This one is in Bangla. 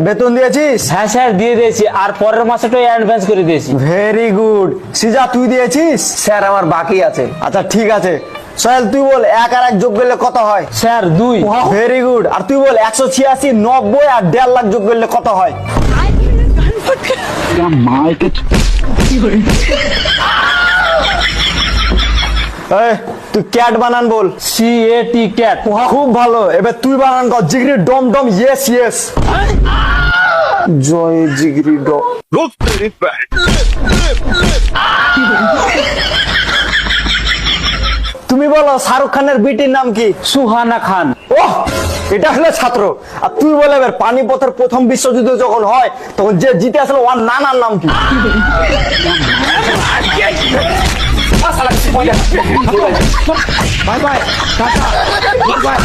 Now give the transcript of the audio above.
বেতন দিয়েছিস? হ্যাঁ স্যার দিয়ে দিয়েছি, আর পরের মাসেটা অ্যাডভান্স করে দিয়েছি। Very good. সিজা তুই দিয়েছিস? স্যার আমার বাকি আছে। আচ্ছা ঠিক আছে। সোহেল তুই বল 1 আর 1 যোগ করলে কত হয়? স্যার 2। Very good. আর তুই বল 186, 90 আর 1.5 লাখ যোগ করলে কত হয়? এই, তুই ক্যাট বানান বল। CAT cat. খুব ভালো। এবার তুই বানান কর জিগরি ডম ডম। Yes yes. জয় জিগরি ডম। তুমি বলো শাহরুখ খানের বিটির নাম কি? সুহানা খান। ওহ, এটা হলো ছাত্র। আর তুই বলে এবার পানিপথের প্রথম বিশ্বযুদ্ধ যখন হয় তখন যে জিতে আসলো ওর নানার নাম কি? Bye bye tata, good bye.